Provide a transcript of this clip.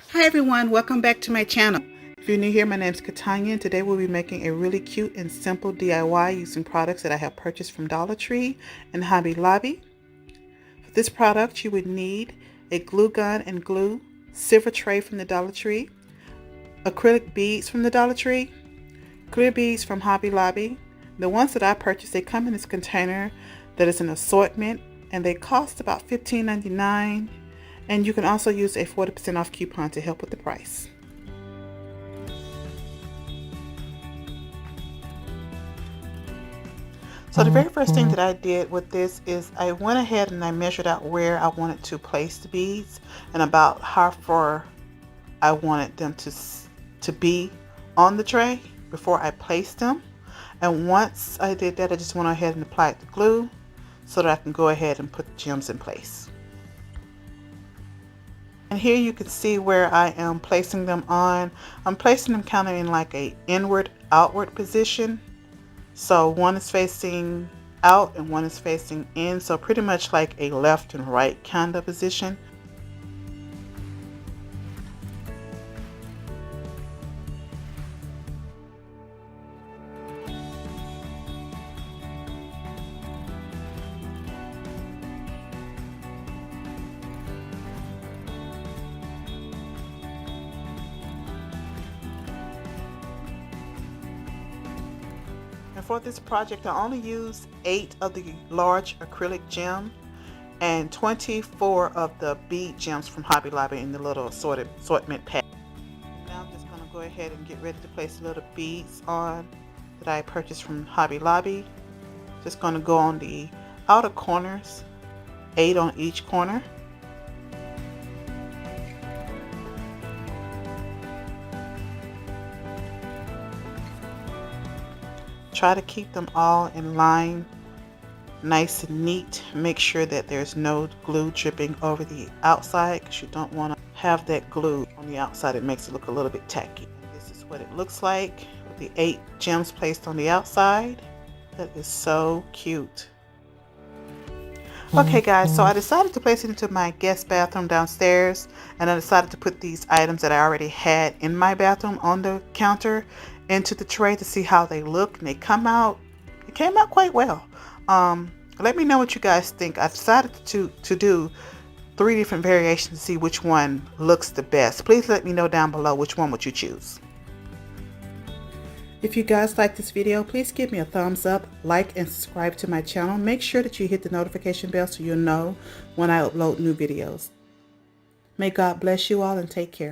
Hi everyone, welcome back to my channel. If you're new here, my name is Katanya and today we'll be making a really cute and simple DIY using products that I have purchased from Dollar Tree and Hobby Lobby. For this product you would need a glue gun and glue, silver tray from the Dollar Tree, acrylic beads from the Dollar Tree, clear beads from Hobby Lobby. The ones that I purchased, they come in this container that is an assortment and they cost about $15.99. And you can also use a 40% off coupon to help with the price. So the very first thing that I did with this is I went ahead and I measured out where I wanted to place the beads and about how far I wanted them to be on the tray before I placed them. And once I did that, I just went ahead and applied the glue so that I can go ahead and put the gems in place. And here you can see where I am placing them on. I'm placing them kind of in like a inward outward position. So one is facing out and one is facing in. So pretty much like a left and right kind of position. And for this project, I only used 8 of the large acrylic gem and 24 of the bead gems from Hobby Lobby in the little assortment pack. Now I'm just going to go ahead and get ready to place the little beads on that I purchased from Hobby Lobby. Just going to go on the outer corners, 8 on each corner. Try to keep them all in line, nice and neat. Make sure that there's no glue dripping over the outside because you don't want to have that glue on the outside. It makes it look a little bit tacky. This is what it looks like with the 8 gems placed on the outside. That is so cute. Okay guys, so I decided to place it into my guest bathroom downstairs, and I decided to put these items that I already had in my bathroom on the counter into the tray to see how they look, and they came out quite well. Let me know what you guys think. I decided to do 3 different variations to see which one looks the best. Please let me know down below which one would you choose. If you guys like this video, please give me a thumbs up, like, and subscribe to my channel. Make sure that you hit the notification bell so you'll know when I upload new videos. May God bless you all and take care.